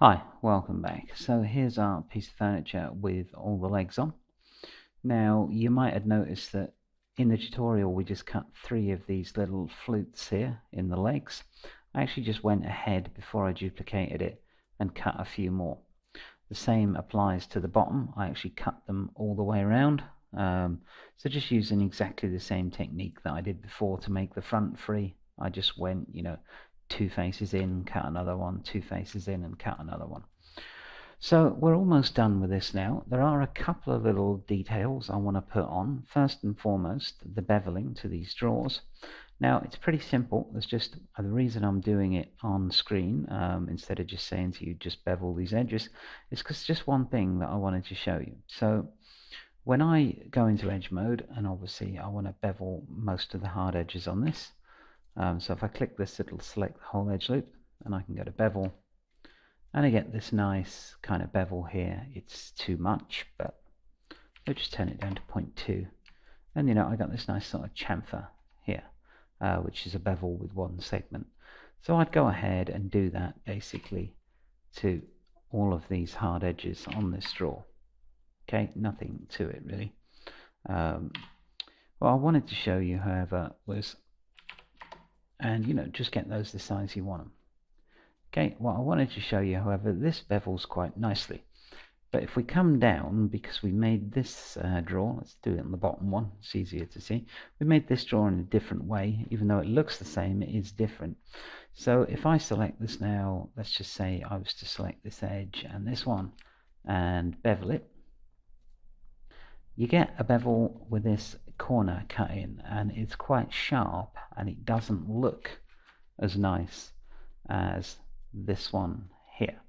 Hi, welcome back. So here's our piece of furniture with all the legs on. Now you might have noticed that in the tutorial we just cut 3 of these little flutes here in the legs. I actually just went ahead before I duplicated it and cut a few more. The same applies to the bottom. I actually cut them all the way around. So just using exactly the same technique that I did before to make the front free. I just went, 2 faces in, cut another one, 2 faces in and cut another one. So we're almost done with this now. There are a couple of little details I want to put on. First and foremost, the beveling to these drawers. Now it's pretty simple. There's just the reason I'm doing it on screen instead of just saying to you just bevel these edges is because just one thing that I wanted to show you. So when I go into edge mode, and obviously I want to bevel most of the hard edges on this. So if I click this, it'll select the whole edge loop, and I can go to bevel. And I get this nice kind of bevel here. It's too much, but I'll just turn it down to 0.2. And I got this nice sort of chamfer here, which is a bevel with one segment. So I'd go ahead and do that basically to all of these hard edges on this drawer. Okay, nothing to it really. What I wanted to show you, however, was, and just get those the size you want them. Okay, what I wanted to show you, however, this bevels quite nicely. But if we come down, because we made this drawer, let's do it on the bottom one, it's easier to see. We made this drawer in a different way, even though it looks the same, it is different. So if I select this now, let's just say I was to select this edge and this one, and bevel it, you get a bevel with this corner cut in, and it's quite sharp, and it doesn't look as nice as this one here.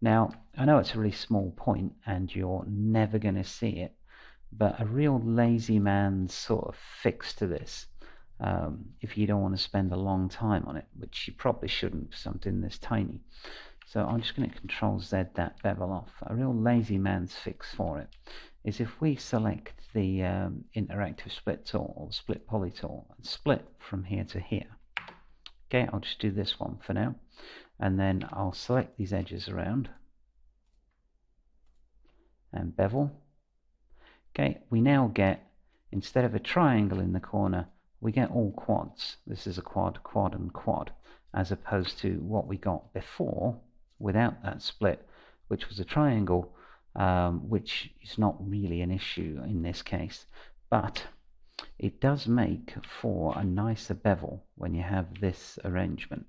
Now, I know it's a really small point and you're never going to see it, but a real lazy man's sort of fix to this, if you don't want to spend a long time on it, which you probably shouldn't for something this tiny. So I'm just going to Control Z that bevel off. A real lazy man's fix for it is if we select the interactive split tool or split poly tool and split from here to here. Okay, I'll just do this one for now, and then I'll select these edges around and bevel. Okay, we now get, instead of a triangle in the corner, we get all quads. This is a quad, quad, and quad, as opposed to what we got before without that split, which was a triangle, which is not really an issue in this case, but it does make for a nicer bevel when you have this arrangement.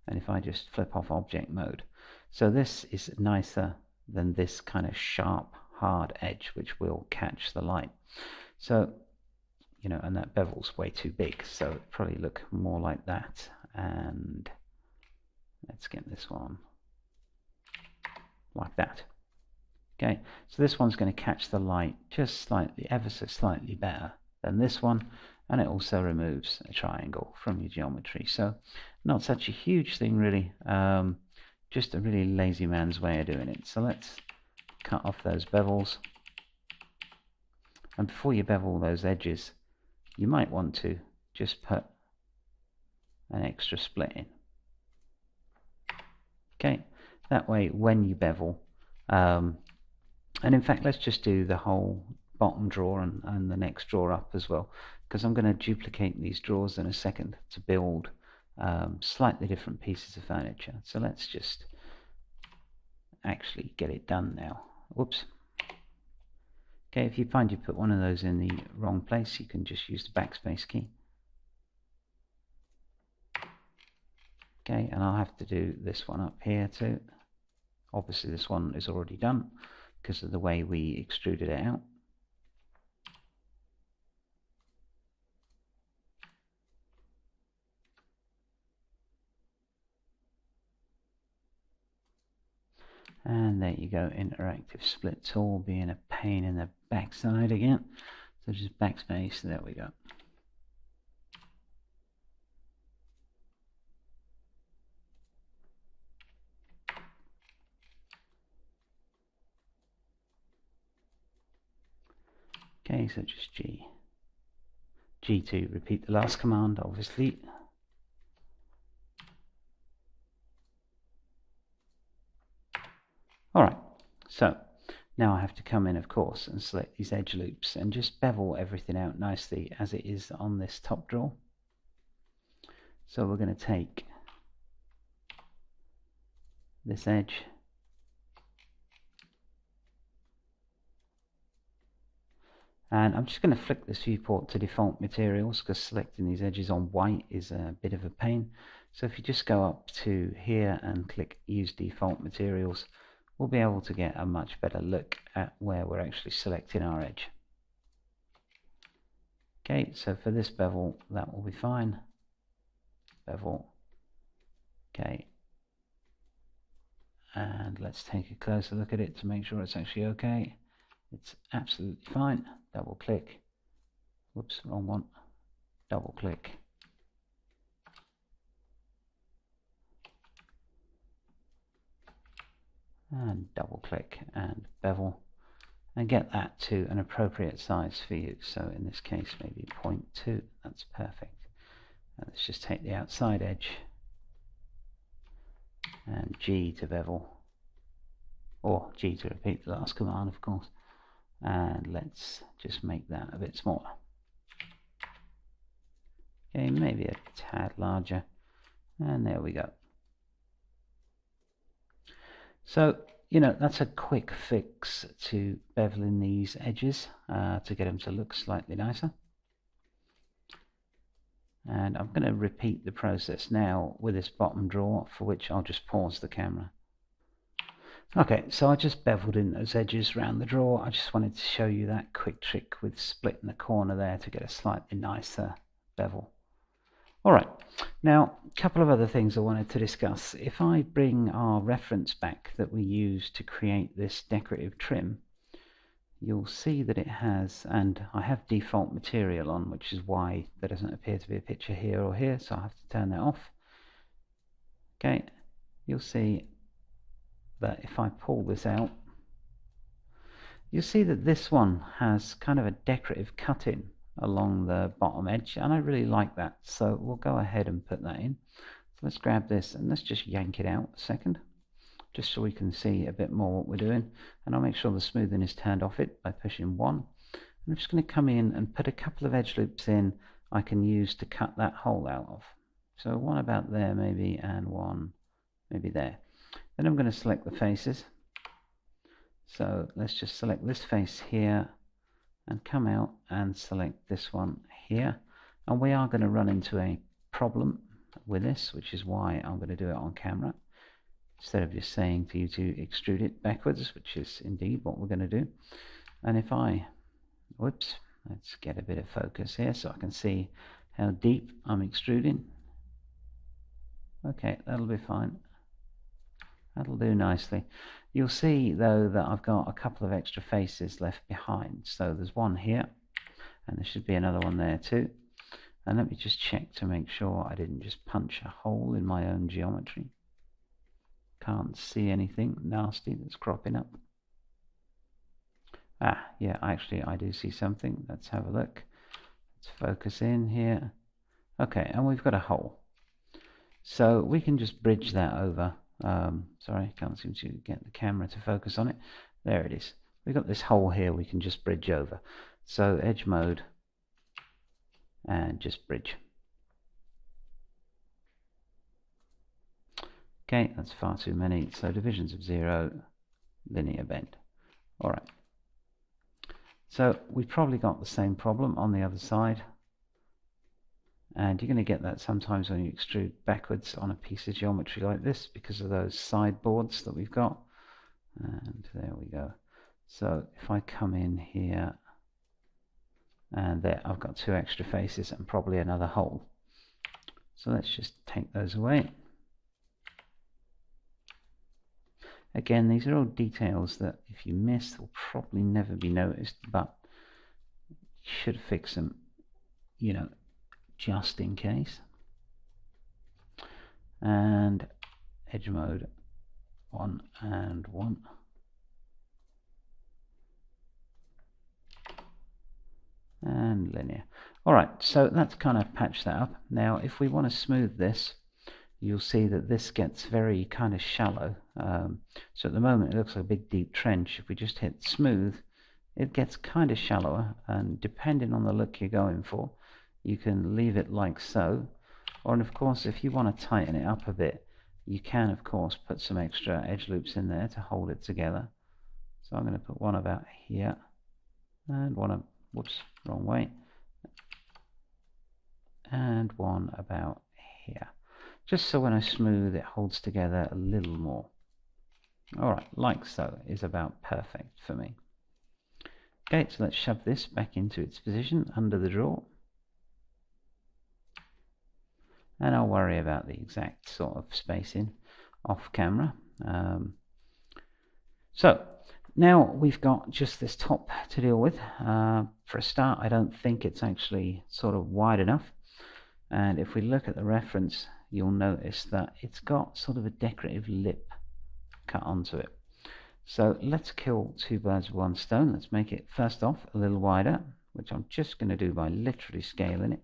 And if I just flip off object mode, so this is nicer than this kind of sharp hard edge which will catch the light. So and that bevel's way too big, so it probably look more like that. And let's get this one like that. Okay, so this one's going to catch the light just slightly, ever so slightly better than this one, and it also removes a triangle from your geometry. So not such a huge thing really, just a really lazy man's way of doing it. So let's cut off those bevels, and before you bevel those edges, you might want to just put an extra split in. Okay, that way when you bevel, and in fact let's just do the whole bottom drawer and the next drawer up as well, because I'm going to duplicate these drawers in a second to build slightly different pieces of furniture. So let's just actually get it done now. Whoops. Okay, if you find you put one of those in the wrong place, you can just use the backspace key. Okay, and I'll have to do this one up here too. Obviously this one is already done because of the way we extruded it out. And there you go, interactive split tool being a pain in the backside again. So just backspace, there we go. Okay, so just G. G to repeat the last command, obviously. So now I have to come in, of course, and select these edge loops and just bevel everything out nicely as it is on this top draw. So we're going to take this edge and I'm just going to flick this viewport to default materials because selecting these edges on white is a bit of a pain. So if you just go up to here and click use default materials, we'll be able to get a much better look at where we're actually selecting our edge. Okay, so for this bevel that will be fine. Bevel. Okay, and let's take a closer look at it to make sure it's actually okay. It's absolutely fine. Double click. Whoops, wrong one. Double click. And double click and bevel and get that to an appropriate size for you. So in this case maybe 0.2. That's perfect. And let's just take the outside edge and G to bevel, or G to repeat the last command, of course, and let's just make that a bit smaller. Okay, maybe a tad larger, and there we go. So, you know, that's a quick fix to beveling these edges to get them to look slightly nicer. And I'm going to repeat the process now with this bottom draw, for which I'll just pause the camera. Okay, so I just beveled in those edges around the draw. I just wanted to show you that quick trick with splitting the corner there to get a slightly nicer bevel. Alright, now a couple of other things I wanted to discuss. If I bring our reference back that we used to create this decorative trim, you'll see that it has, and I have default material on, which is why there doesn't appear to be a picture here or here, so I have to turn that off. Okay, you'll see that if I pull this out, you'll see that this one has kind of a decorative cut-in along the bottom edge, and I really like that, so we'll go ahead and put that in. So let's grab this and let's just yank it out a second, just so we can see a bit more what we're doing, and I'll make sure the smoothing is turned off it by pushing 1. I'm just going to come in and put a couple of edge loops in I can use to cut that hole out of. So one about there maybe, and one maybe there. Then I'm going to select the faces. So let's just select this face here and come out and select this one here. And we are going to run into a problem with this, which is why I'm going to do it on camera, instead of just saying to you to extrude it backwards, which is indeed what we're going to do. And if I, whoops, let's get a bit of focus here so I can see how deep I'm extruding. Okay, that'll be fine. That'll do nicely. You'll see though that I've got a couple of extra faces left behind. So there's one here, and there should be another one there too. And let me just check to make sure I didn't just punch a hole in my own geometry. Can't see anything nasty that's cropping up. Ah, yeah, actually I do see something. Let's have a look. Let's focus in here. Okay, and we've got a hole. So we can just bridge that over. Sorry, can't seem to get the camera to focus on it. There it is. We've got this hole here we can just bridge over. So edge mode and just bridge. Okay, that's far too many. So divisions of 0, linear bend. Alright. So we've probably got the same problem on the other side. And you're going to get that sometimes when you extrude backwards on a piece of geometry like this because of those sideboards that we've got. And there we go. So if I come in here, and there I've got 2 extra faces and probably another hole. So let's just take those away. Again, these are all details that if you miss, will probably never be noticed, but you should fix them, you know, just in case. And edge mode 1 and 1. And linear. Alright, so that's kind of patched that up. Now if we want to smooth this, you'll see that this gets very kind of shallow. So at the moment it looks like a big deep trench. If we just hit smooth, it gets kind of shallower, and depending on the look you're going for, you can leave it like so, or of course if you want to tighten it up a bit, you can of course put some extra edge loops in there to hold it together. So I'm going to put one about here, and one, whoops, wrong way, and one about here, just so when I smooth it holds together a little more. Alright, like so is about perfect for me. Okay, so let's shove this back into its position under the drawer, and I'll worry about the exact sort of spacing off camera. So now we've got just this top to deal with. For a start, I don't think it's actually sort of wide enough, and if we look at the reference, you'll notice that it's got sort of a decorative lip cut onto it. So let's kill two birds with one stone. Let's make it first off a little wider, which I'm just going to do by literally scaling it.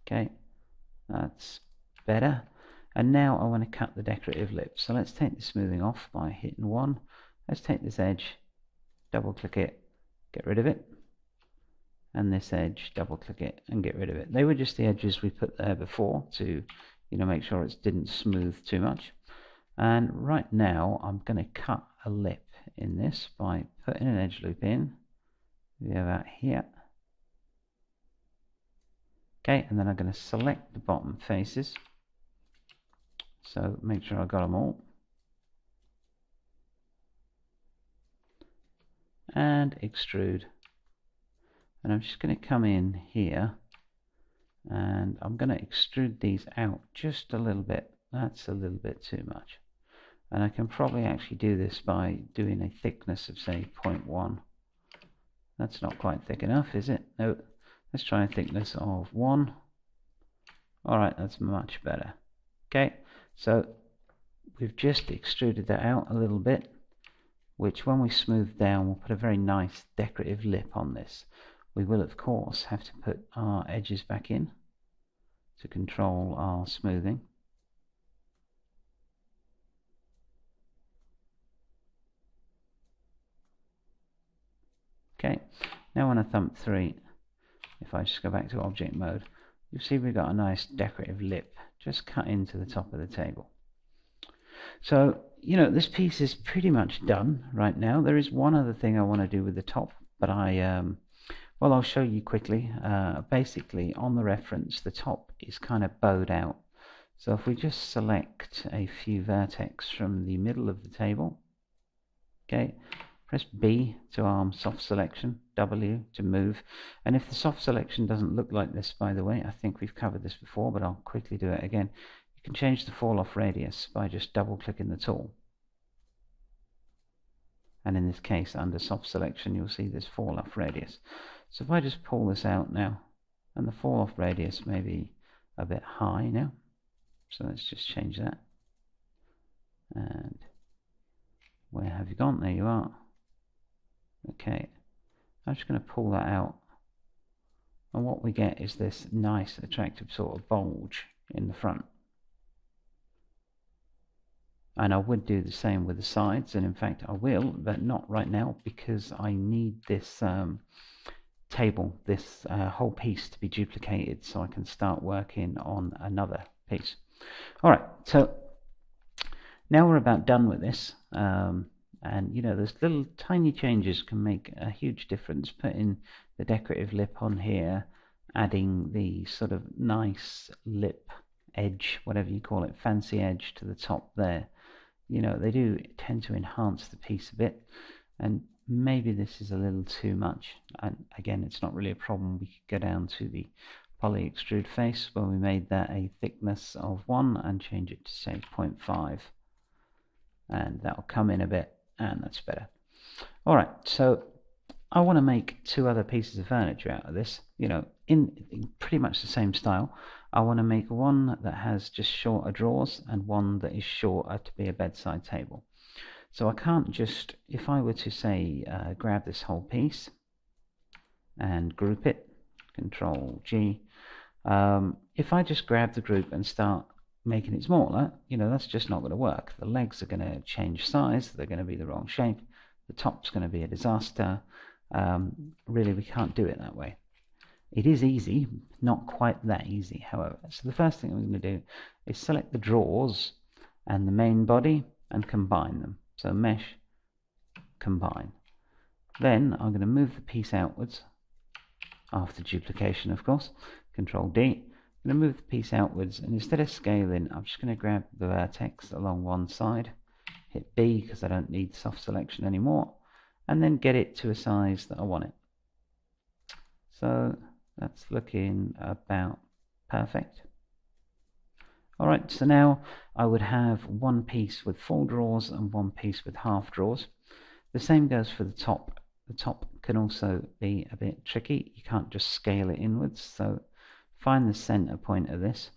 Okay, that's better. And now I want to cut the decorative lip. So let's take the smoothing off by hitting 1. Let's take this edge, double click it, get rid of it. And this edge, double click it and get rid of it. They were just the edges we put there before to, make sure it didn't smooth too much. And right now I'm going to cut a lip in this by putting an edge loop in. We have out here. Okay, and then I'm going to select the bottom faces. So make sure I got them all. And extrude. And I'm just going to come in here and I'm going to extrude these out just a little bit. That's a little bit too much. And I can probably actually do this by doing a thickness of, say, 0.1. That's not quite thick enough, is it? No. Let's try a thickness of 1. Alright, that's much better. Okay, so we've just extruded that out a little bit, which when we smooth down, we'll put a very nice decorative lip on this. We will, of course, have to put our edges back in to control our smoothing. Okay, now on a thumb 3, if I just go back to object mode, you'll see we've got a nice decorative lip just cut into the top of the table. So, this piece is pretty much done right now. There is one other thing I want to do with the top, but I'll show you quickly. Basically, on the reference, the top is kind of bowed out. So if we just select a few vertex from the middle of the table, okay, press B to arm soft selection, W to move. And if the soft selection doesn't look like this, by the way, I think we've covered this before, but I'll quickly do it again. You can change the fall off radius by just double clicking the tool. And in this case, under soft selection, you'll see this fall off radius. So if I just pull this out now, and the fall off radius may be a bit high now. So let's just change that. And where have you gone? There you are. Okay, I'm just going to pull that out, and what we get is this nice attractive sort of bulge in the front. And I would do the same with the sides, and in fact I will, but not right now because I need this table, this whole piece to be duplicated so I can start working on another piece. Alright, so now we're about done with this. And those little tiny changes can make a huge difference. Putting the decorative lip on here, adding the sort of nice lip edge, whatever you call it, fancy edge to the top there. They do tend to enhance the piece a bit, and maybe this is a little too much. And again, it's not really a problem. We could go down to the poly extrude face where we made that a thickness of 1 and change it to, say, 0.5, and that'll come in a bit. And that's better. Alright, so I want to make 2 other pieces of furniture out of this, in pretty much the same style. I want to make one that has just shorter drawers and one that is shorter to be a bedside table. So I can't just, if I were to say grab this whole piece and group it, Control G, if I just grab the group and start making it smaller, that's just not going to work. The legs are going to change size, they're going to be the wrong shape, the top's going to be a disaster. Really, we can't do it that way. It is easy, not quite that easy, however. So the first thing I'm going to do is select the drawers and the main body and combine them. So mesh, combine. Then I'm going to move the piece outwards, after duplication of course, Control D. I'm going to move the piece outwards, and instead of scaling, I'm just going to grab the vertex along one side, hit B because I don't need soft selection anymore, and then get it to a size that I want it. So that's looking about perfect. Alright, so now I would have one piece with full drawers and one piece with half drawers. The same goes for the top. The top can also be a bit tricky. You can't just scale it inwards, so find the center point of this.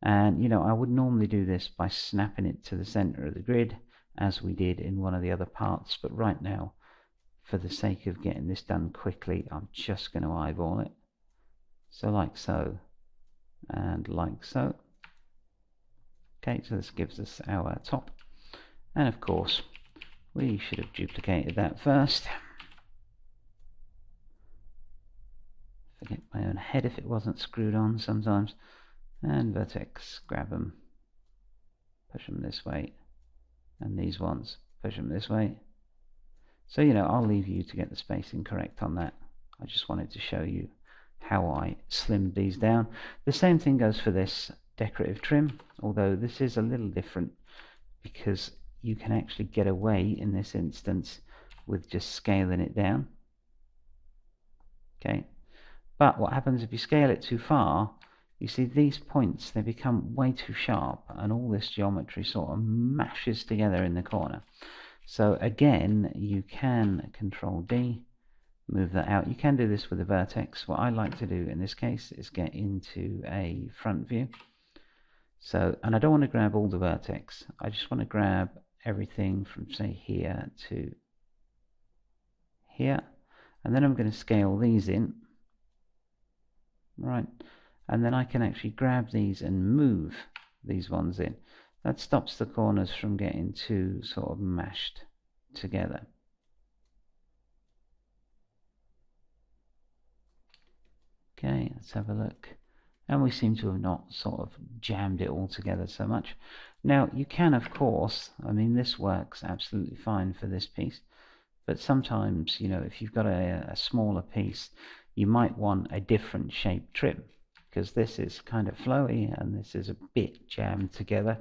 And I would normally do this by snapping it to the center of the grid, as we did in one of the other parts, but right now, for the sake of getting this done quickly, I'm just going to eyeball it. So like so, and like so. Okay, so this gives us our top. And of course, we should have duplicated that first. Forget my own head if it wasn't screwed on sometimes. And vertex, grab them, push them this way, and these ones, push them this way. So, I'll leave you to get the spacing correct on that. I just wanted to show you how I slimmed these down. The same thing goes for this decorative trim, although this is a little different because you can actually get away in this instance with just scaling it down. Okay, but what happens if you scale it too far? You see these points, they become way too sharp, and all this geometry sort of mashes together in the corner. So again, you can Control D, move that out. You can do this with a vertex. What I like to do in this case is get into a front view. So, and I don't want to grab all the vertex. I just want to grab everything from, say, here to here. And then I'm going to scale these in. Right. And then I can actually grab these and move these ones in. That stops the corners from getting too sort of mashed together. Okay, let's have a look. And we seem to have not sort of jammed it all together so much. Now, you can, of course, this works absolutely fine for this piece, but sometimes, if you've got a smaller piece, you might want a different shape trim, because this is kind of flowy and this is a bit jammed together.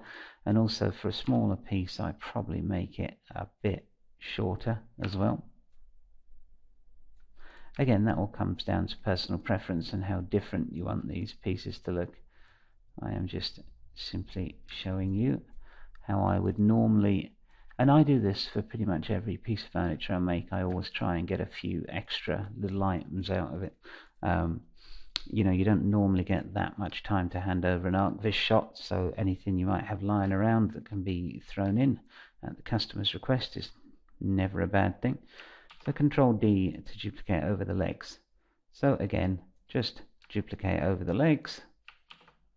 And also for a smaller piece, I probably make it a bit shorter as well. Again, that all comes down to personal preference and how different you want these pieces to look. I am just simply showing you how I would normally, and I do this for pretty much every piece of furniture I make. I always try and get a few extra little items out of it. You don't normally get that much time to hand over an ArcViz shot, so anything you might have lying around that can be thrown in at the customer's request is never a bad thing. So Control D to duplicate over the legs. So again, just duplicate over the legs,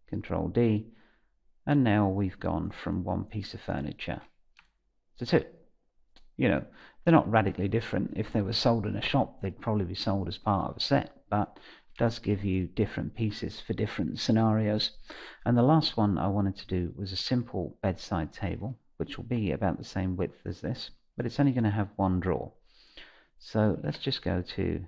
Control D, and now we've gone from one piece of furniture to two. They're not radically different. If they were sold in a shop, they'd probably be sold as part of a set, but it does give you different pieces for different scenarios. And the last one I wanted to do was a simple bedside table, which will be about the same width as this, but it's only going to have one drawer. So let's just go to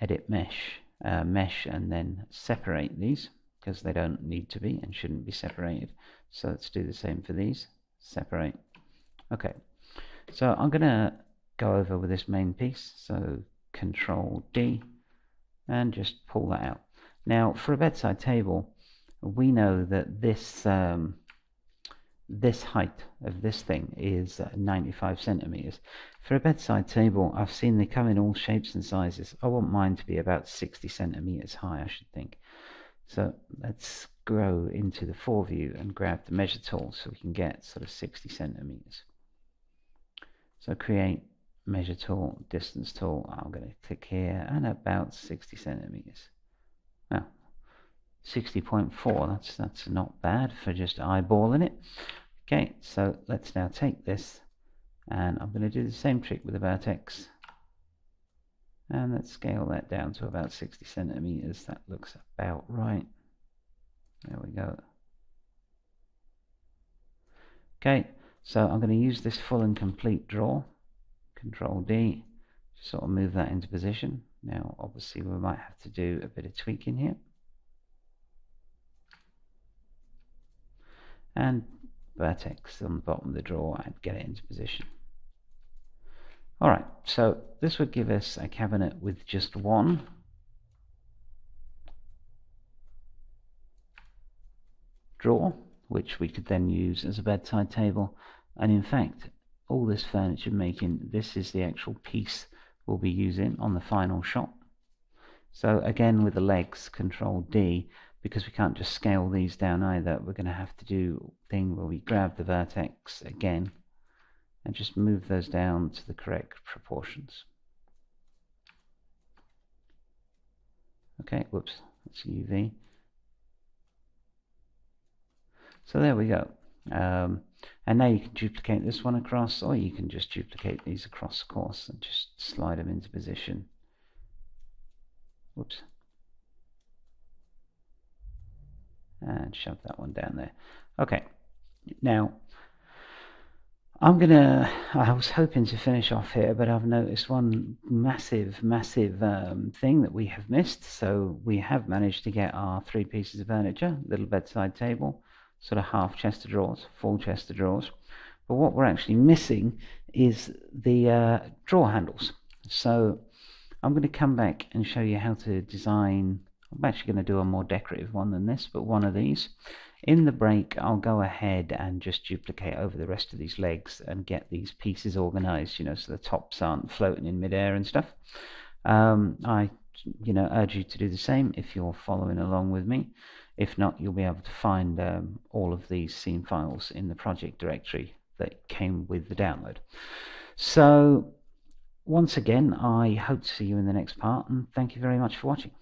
Edit Mesh, and then separate these, because they don't need to be and shouldn't be separated. So let's do the same for these. Separate. Okay. So I'm going to go over with this main piece. So Control D and just pull that out. Now for a bedside table, we know that this this height of this thing is 95 centimeters. For a bedside table, I've seen they come in all shapes and sizes. I want mine to be about 60 centimeters high, I should think. So let's go into the foreview and grab the measure tool so we can get sort of 60 centimeters. So create measure tool, distance tool. I'm going to click here and about 60 centimeters. Now, 60.4. That's not bad for just eyeballing it. Okay, so let's now take this, and I'm going to do the same trick with the vertex, and let's scale that down to about 60 centimeters. That looks about right. There we go. Okay, so I'm going to use this full and complete draw, Control D, to sort of move that into position. Now obviously we might have to do a bit of tweaking here, and vertex on the bottom of the draw and get it into position. Alright, so this would give us a cabinet with just one drawer, which we could then use as a bedside table. And in fact, all this furniture making, this is the actual piece we'll be using on the final shot. So again, with the legs, Control D, because we can't just scale these down either, we're going to have to do a thing where we grab the vertex again and just move those down to the correct proportions. Okay, whoops, that's UV. So there we go. And now you can duplicate this one across, or you can just duplicate these across, of course, and just slide them into position. Whoops. And shove that one down there. Okay, now I was hoping to finish off here, but I've noticed one massive thing that we have missed. So we have managed to get our 3 pieces of furniture, little bedside table, sort of half chest of drawers, full chest of drawers. But what we're actually missing is the drawer handles. So I'm going to come back and show you how to design. I'm actually going to do a more decorative one than this, but one of these. In the break, I'll go ahead and just duplicate over the rest of these legs and get these pieces organized, so the tops aren't floating in midair and stuff. I urge you to do the same if you're following along with me. If not, you'll be able to find all of these scene files in the project directory that came with the download. So once again, I hope to see you in the next part, and thank you very much for watching.